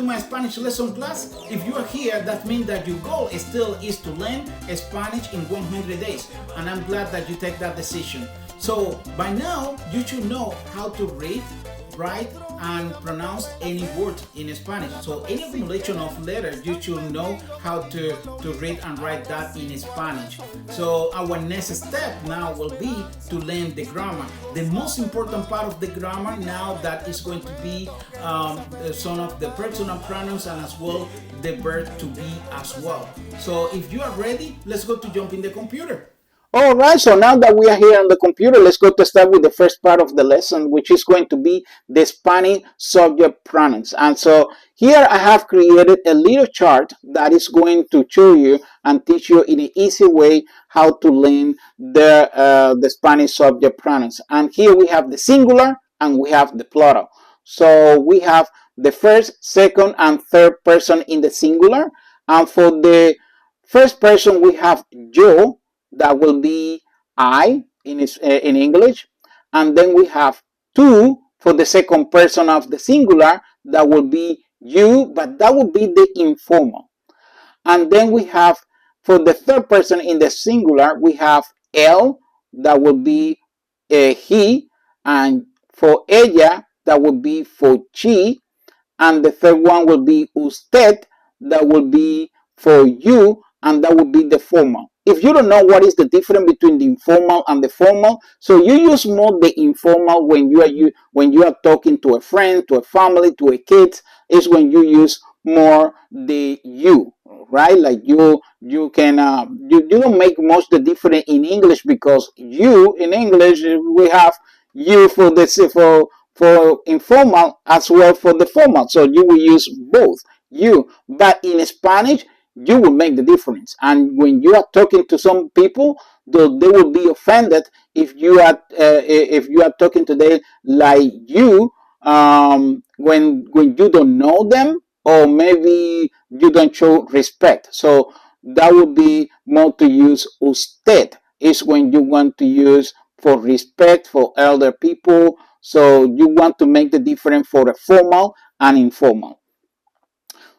to my Spanish lesson class. If you are here, that means that your goal still is to learn Spanish in 100 days. And I'm glad that you take that decision. So by now, you should know how to read, write, and pronounce any word in Spanish. So any accumulation of letters, you should know how to read and write that in Spanish. So our next step now will be to learn the grammar. The most important part of the grammar now that is going to be some of the personal pronouns and as well the verb to be as well. So if you are ready, let's go to jump in the computer. All right, so now that we are here on the computer, let's go to start with the first part of the lesson, which is going to be the Spanish subject pronouns. And so here I have created a little chart that is going to show you and teach you in an easy way how to learn the Spanish subject pronouns. And here we have the singular and we have the plural. So we have the first, second, and third person in the singular. And for the first person, we have yo. That will be I in English. And then we have tú for the second person of the singular. That will be you, but that will be the informal. And then we have for the third person in the singular, we have él, that will be he. And for ella, that will be for she. And the third one will be usted, that will be for you, and that will be the formal. If you don't know what is the difference between the informal and the formal, so you use more the informal when you are talking to a friend, to a family, to a kid, is when you use more the you, right? Like you can you don't make much the difference in English, because you in English we have you for the for informal as well for the formal, so you will use both you. But in Spanish, you will make the difference. And when you are talking to some people, they will be offended if you are talking to them like you, when you don't know them, or maybe you don't show respect. So that would be more to use usted, is when you want to use for respect for elder people. So you want to make the difference for the formal and informal.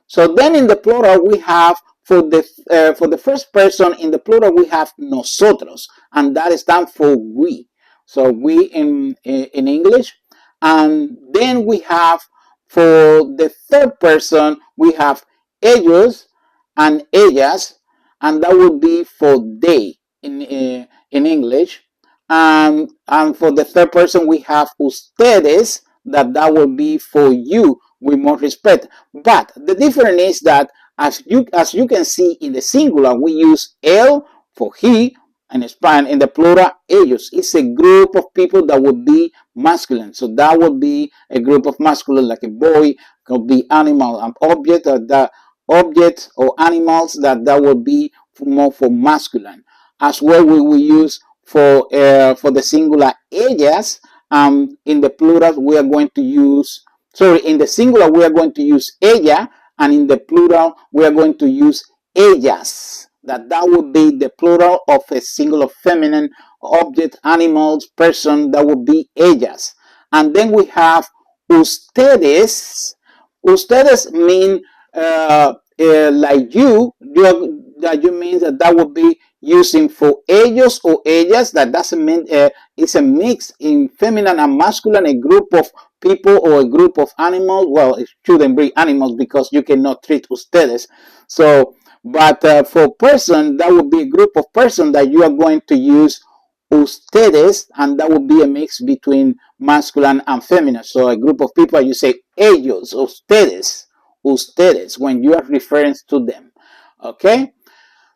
So then in the plural, we have for the first person in the plural, we have nosotros, and that stands for we. So we in English. And then we have for the third person, we have ellos and ellas, and that would be for they in English. And for the third person, we have ustedes, that will be for you with more respect. But the difference is that as you can see in the singular, we use él for he, and in the plural, ellos. It's a group of people that would be masculine. So that would be a group of masculine, like a boy, could be animal and object, or the objects or animals that would be more for masculine. As well, we will use for the singular ellas. In the plural, we are going to use, in the singular, we are going to use ella, and in the plural, we are going to use ellas. That would be the plural of a singular feminine object, animals, person, that would be ellas. And then we have ustedes. Ustedes mean like you means that would be using for ellos or ellas. That doesn't mean it's a mix in feminine and masculine, a group of people or a group of animals. Well, it shouldn't be animals because you cannot treat ustedes. So, but for person, that would be a group of person that you are going to use ustedes, and that would be a mix between masculine and feminine. So a group of people, you say ellos, ustedes, when you are referring to them. Okay.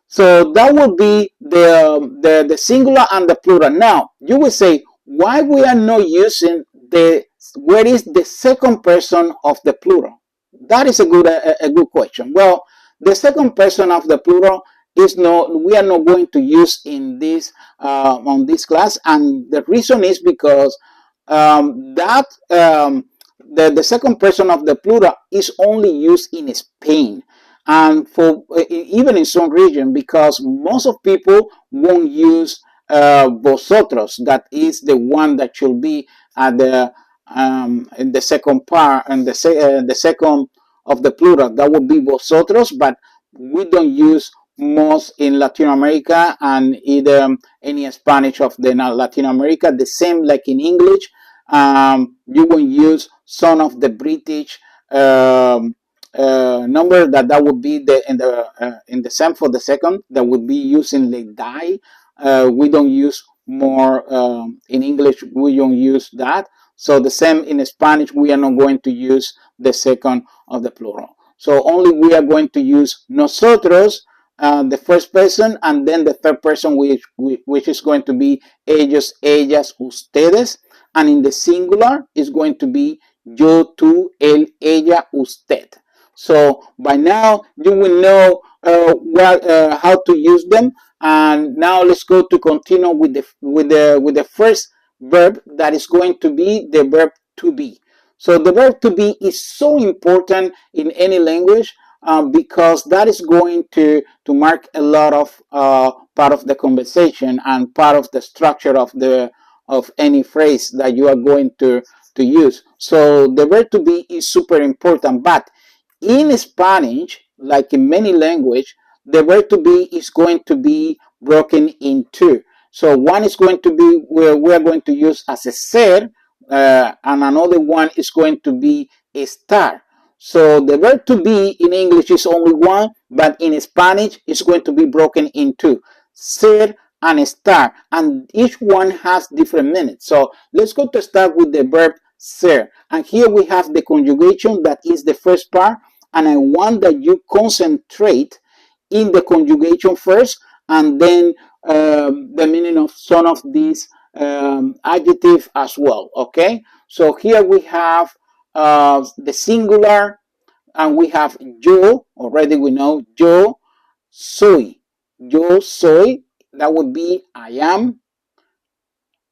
So that would be the singular and the plural. Now you will say, why we are not using where is the second person of the plural? That is a good question. Well, the second person of the plural we are not going to use in this on this class, and the reason is because the second person of the plural is only used in Spain, and for even in some region, because most of people won't use vosotros. That is the one that should be at in the second part, and the second of the plural. That would be vosotros, but we don't use most in Latin America and either any Spanish of the Latin America. The same like in English, you will use some of the British number that would be in the same for the second that would be using the die. We don't use more in English. We don't use that. So the same in Spanish, we are not going to use the second of the plural. So only we are going to use nosotros, the first person, and then the third person, which is going to be ellos, ellas, ustedes, and in the singular is going to be yo, tú, él, ella, usted. So by now you will know how to use them. And now let's go to continue with the first verb, that is going to be the verb to be. So the verb to be is so important in any language because that is going to mark a lot of part of the conversation and part of the structure of any phrase that you are going to use. So the verb to be is super important, but in Spanish, like in many languages, the verb to be is going to be broken in two. So one is going to be where we are going to use as a ser, and another one is going to be estar. So the verb to be in English is only one, but in Spanish it's going to be broken in two, ser and estar, and each one has different meanings. So let's go to start with the verb ser, and here we have the conjugation, that is the first part, and I want that you concentrate in the conjugation first, and then the meaning of some of these adjectives as well. Okay, so here we have the singular, and we have yo. Already we know yo soy. Yo soy, that would be I am.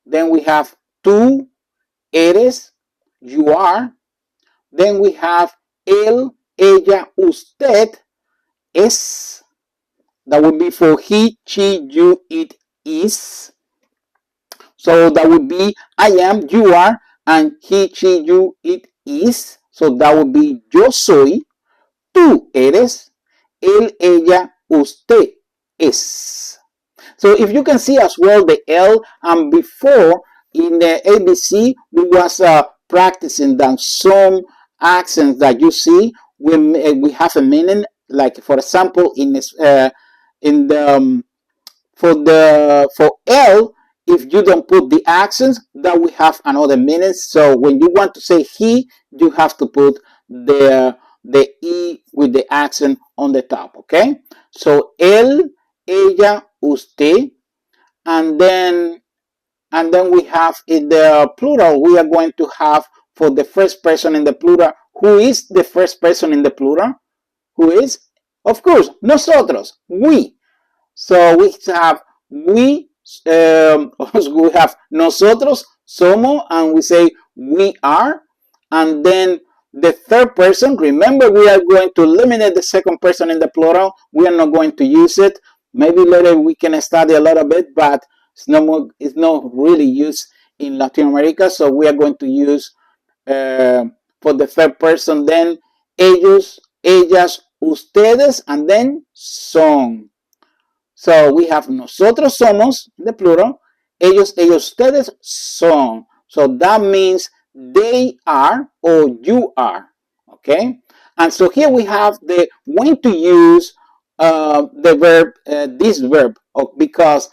Then we have tú eres, you are. Then we have él, ella, usted, es. That would be for he, she, you, it, is. So that would be I am, you are, and he, she, you, it, is. So that would be yo soy, tú eres, él, ella, usted, es. So if you can see as well the L, and before in the ABC we was practicing that some accents that you see we have a meaning. Like for example in the for L, if you don't put the accents, that we have another meaning. So when you want to say he, you have to put the E with the accent on the top. Okay, so él, ella, usted, and then we have in the plural, we are going to have for the first person in the plural. Who is the first person in the plural? Who is? Of course, nosotros, we. So we have we, we have nosotros, somos, and we say we are. And then the third person, remember we are going to eliminate the second person in the plural. We are not going to use it. Maybe later we can study a little bit, but it's not really used in Latin America. So we are going to use for the third person then ellos, ellas, ustedes, and then son. So we have nosotros somos, the plural, ellos, ellos, ustedes son. So that means they are or you are. Okay? And so here we have the when to use the verb, this verb, because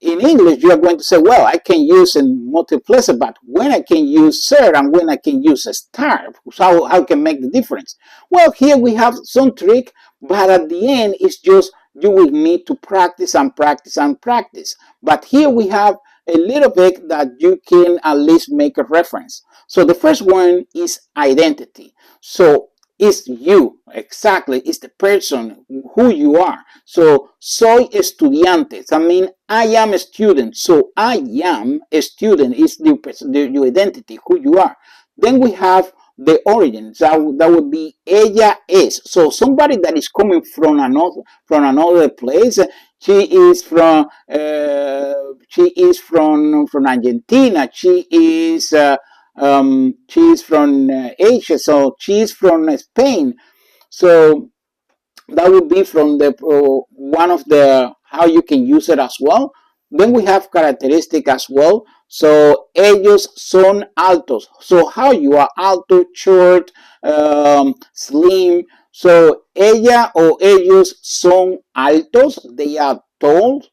in English you are going to say, well, I can use in multiple places, but when I can use ser and when I can use estar, how can make the difference? Well, here we have some trick, but at the end it's just you will need to practice and practice and practice. But here we have a little bit that you can at least make a reference. So the first one is identity. So it's you, exactly, it's the person, who you are. So soy estudiante, I mean I am a student. So I am a student is your identity, who you are. Then we have the origin, that would be ella es. So somebody that is coming from another place. She is from Argentina. She is from Asia, so she is from Spain. So that would be from the one of the how you can use it as well. Then we have characteristic as well. So ellos son altos. So how you are alto, short, slim. So ella or ellos son altos. They are tall.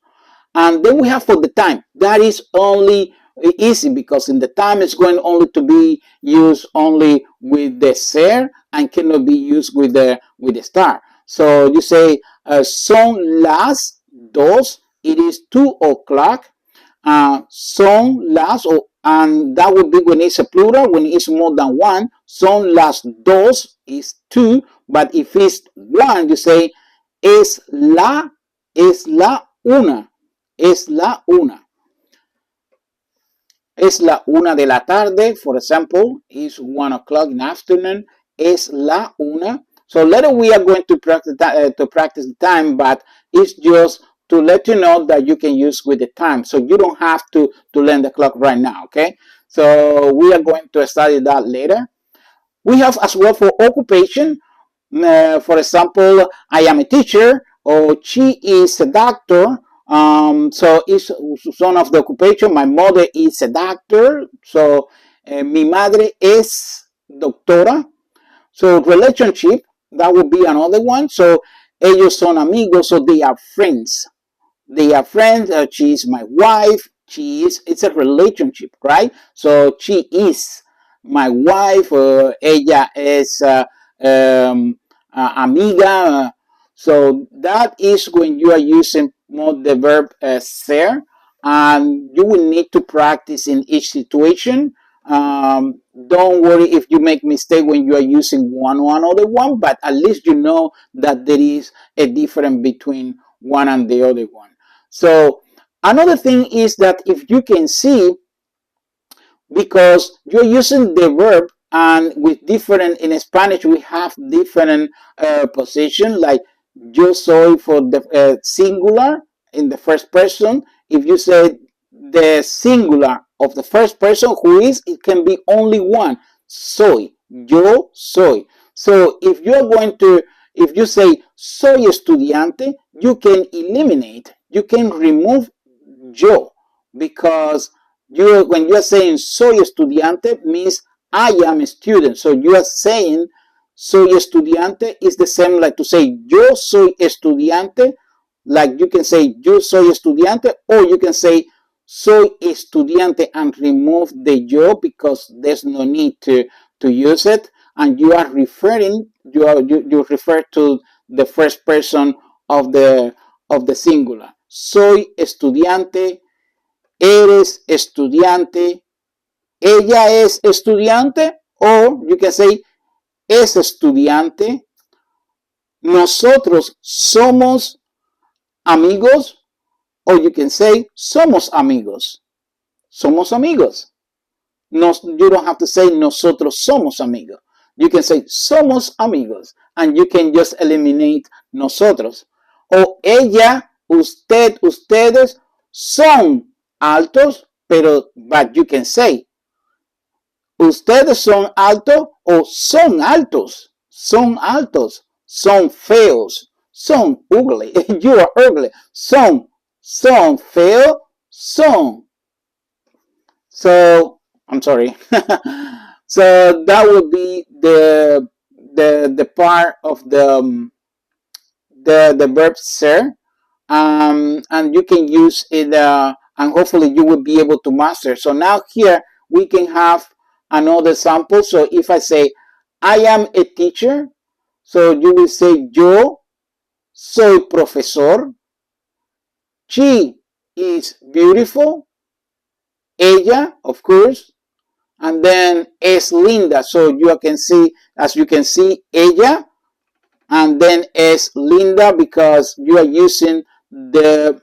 And then we have for the time. That is only easy because in the time it's going only to be used only with the ser and cannot be used with the star. So you say son las dos. It is 2 o'clock. Son las and that would be when it's a plural. When it's more than one, son las dos is two. But if it's one, you say es la una. Es la una. Es la una de la tarde, for example, is 1 o'clock in the afternoon. Es la una. So later we are going to practice the time, but it's just to let you know that you can use with the time. So you don't have to learn the clock right now, okay? So we are going to study that later. We have as well for occupation. For example, I am a teacher, or she is a doctor. So it's son of the occupation. My mother is a doctor. So mi madre es doctora. So relationship, that would be another one. So ellos son amigos, so they are friends. They are friends. She is my wife. It's a relationship, right? So she is my wife. Ella es amiga. So that is when you are using more the verb ser, and you will need to practice in each situation. Don't worry if you make mistake when you are using one or another one, but at least you know that there is a difference between one and the other one. So another thing is that if you can see, because you're using the verb and with different, in Spanish we have different position, like yo soy for the singular in the first person. If you say the singular of the first person, who is, it can be only one, soy, yo soy. So if you're going to, if you say soy estudiante, you can eliminate, you can remove yo, because you, when you're saying soy estudiante, means I am a student. So you are saying soy estudiante is the same like to say yo soy estudiante. Like you can say yo soy estudiante, or you can say soy estudiante and remove the yo because there's no need to use it. And you are referring, you refer to the first person of the singular. Soy estudiante, eres estudiante, ella es estudiante, or you can say es estudiante, nosotros somos amigos, or you can say somos amigos. Somos amigos. You don't have to say nosotros somos amigos. You can say somos amigos, and you can just eliminate nosotros. O ella, usted, ustedes son altos, but you can say ustedes son altos o son altos, son altos, son feos, son ugly, you are ugly, son feo, son. So I'm sorry. So that would be the part of the verb ser, and you can use it, and hopefully you will be able to master. So now here we can have another sample. So if I say I am a teacher, so you will say yo soy profesor. She is beautiful. Ella, of course. And then es linda. So you can see, as you can see, ella, and then es linda because you are using the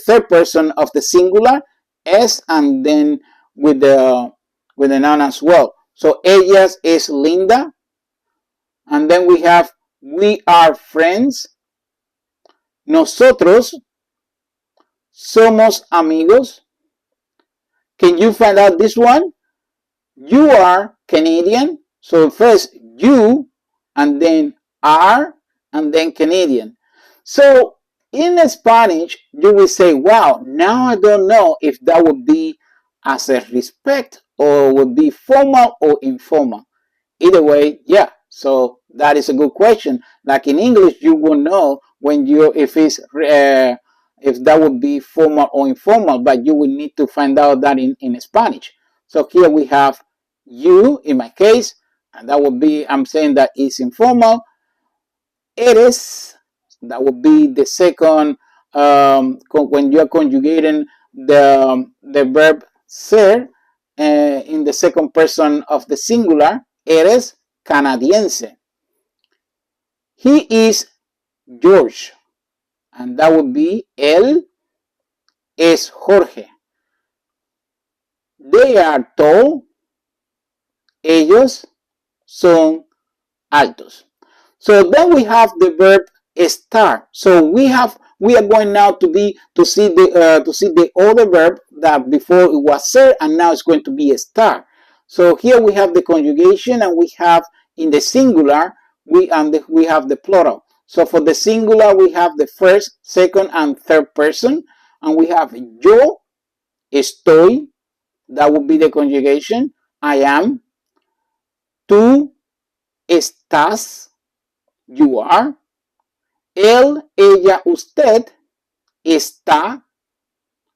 third person of the singular, es, and then with the noun as well. So ellas es linda, and then we have we are friends, nosotros somos amigos. Can you find out this one? You are Canadian. So first you, and then are, and then Canadian. So in Spanish, you will say, wow, now I don't know if that would be as a respect or would be formal or informal. Either way, yeah. So that is a good question. Like in English, you will know when you if that would be formal or informal, but you will need to find out that in Spanish. So here we have you in my case, and that would be I'm saying that is informal. Eres, that would be the second when you are conjugating the verb ser in the second person of the singular. Eres canadiense. He is George, and that would be él es Jorge. They are tall, ellos son altos. So then we have the verb estar. So we are going now to see the other verb that before it was ser and now it's going to be estar. So here we have the conjugation and we have in the singular we have the plural. So for the singular we have the first, second, and third person, and we have yo estoy. That would be the conjugation. I am. Tú estás. You are. Él, ella, usted está.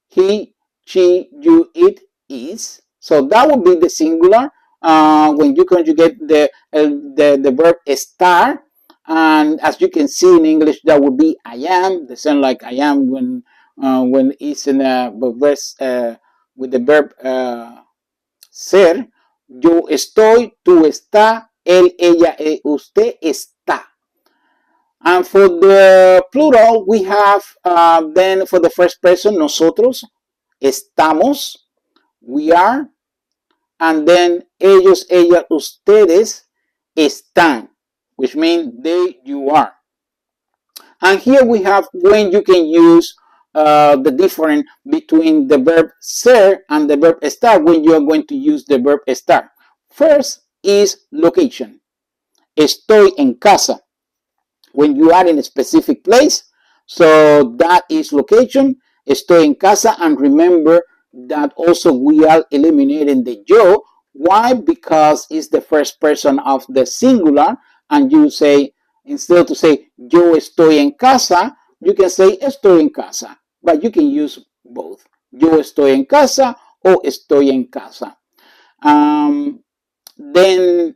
He, she, you, it is. So that would be the singular when you conjugate the verb estar. And as you can see in English, that would be I am. The same like I am when it's in a verse with the verb ser. Yo estoy, tú está, él, ella, usted está. And for the plural, we have then for the first person, nosotros, estamos, we are, and then ellos, ellas, ustedes, están, which means they, you are. And here we have when you can use the difference between the verb ser and the verb estar when you are going to use the verb estar. First is location. Estoy en casa. When you are in a specific place. So that is location. Estoy en casa. And remember that also we are eliminating the yo. Why? Because it's the first person of the singular. And you say, instead to say yo estoy en casa, you can say estoy en casa. But you can use both. Yo estoy en casa o estoy en casa. Then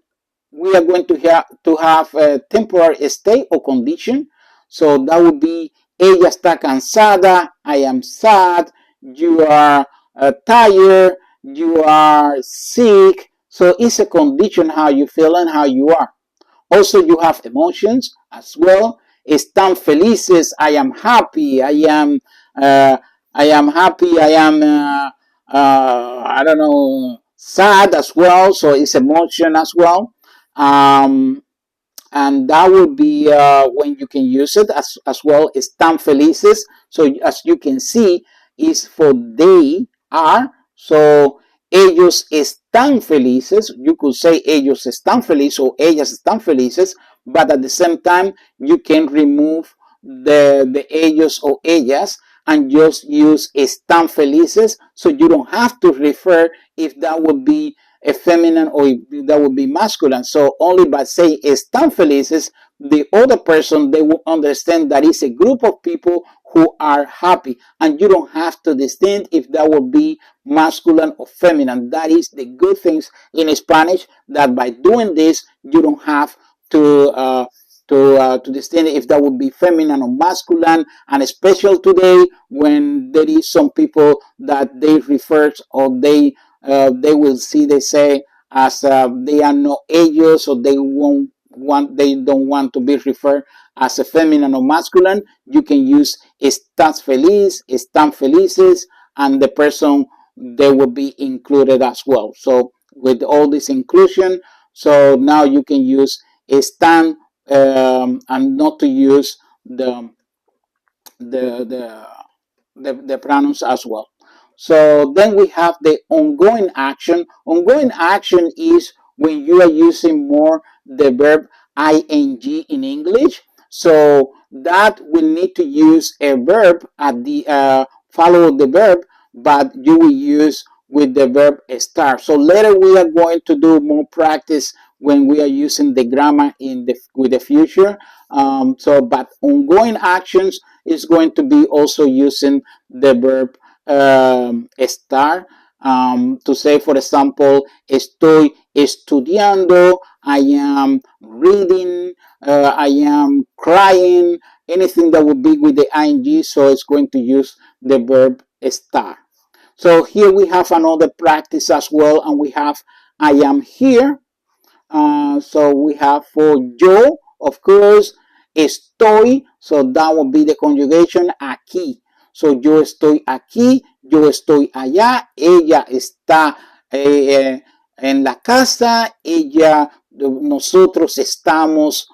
we are going to have a temporary state or condition. So that would be ella está cansada, I am sad, you are tired, you are sick. So it's a condition how you feel and how you are. Also, you have emotions as well. Están felices, I am happy, uh, I am happy, I don't know, sad as well. So it's emotion as well. And that would be when you can use it as well. Están felices. So as you can see, is for they are. So ellos están felices. You could say ellos están felices or ellas están felices, but at the same time you can remove the ellos or ellas and just use están felices, so you don't have to refer if that would be a feminine or that would be masculine. So only by saying están felices, the other person, they will understand that it's a group of people who are happy, and you don't have to distinguish if that would be masculine or feminine. That is the good things in Spanish, that by doing this you don't have to distinguish if that would be feminine or masculine. And especially today when there is some people that they refer or they will see, they say as they are not ellos, or they don't want to be referred as a feminine or masculine. You can use estás feliz, están felices, and the person, they will be included as well. So with all this inclusion, so now you can use están and not to use the, the the pronouns as well. So then we have the ongoing action. Ongoing action is when you are using more the verb ing in English. So that will need to use a verb at the follow the verb, but you will use with the verb start. So later we are going to do more practice when we are using the grammar in the with the future. But ongoing actions is going to be also using the verb estar. To say, for example, estoy estudiando, I am reading, I am crying, anything that would be with the ing, so it's going to use the verb estar. So here we have another practice as well, and we have I am here. So we have for yo, of course, estoy, so that will be the conjugation aquí. So yo estoy aquí, yo estoy allá, ella está en la casa, nosotros estamos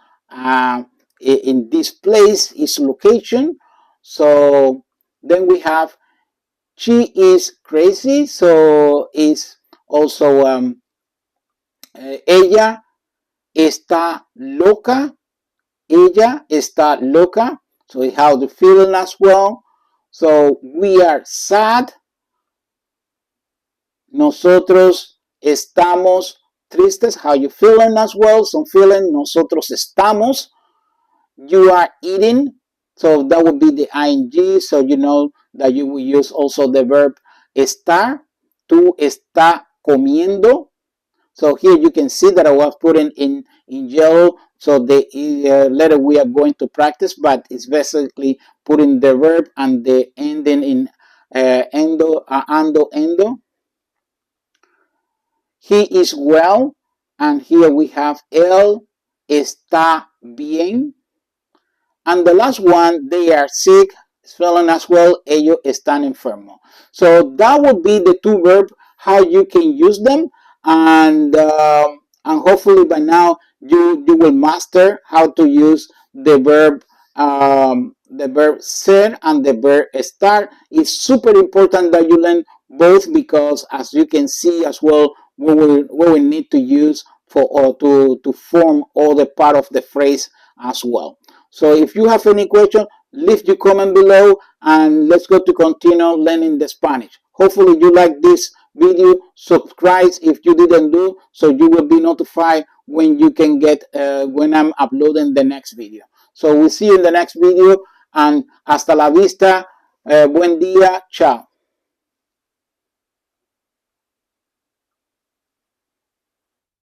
in this place, is location. So then we have she is crazy, so is also ella está loca, ella está loca, so we have the feeling as well. So we are sad, nosotros estamos tristes, how you feeling as well, some feeling, nosotros estamos. You are eating, so that would be the ing, so you know that you will use also the verb estar. Tú está comiendo. So here you can see that I was putting in yellow, so the letter we are going to practice, but it's basically putting the verb and the ending in ando. He is well, and here we have él está bien. And the last one, they are sick, spelling as well, ellos están enfermos. So that would be the two verbs, how you can use them. And hopefully by now you will master how to use the verb ser and the verb estar. It's super important that you learn both, because as you can see as well, we will need to use for or to form all the part of the phrase as well. So if you have any question, leave your comment below, and let's go to continue learning the Spanish. Hopefully you like this video. Subscribe if you didn't do, so you will be notified when you can get when I'm uploading the next video. So we'll see you in the next video, and hasta la vista. Buen día. Chao.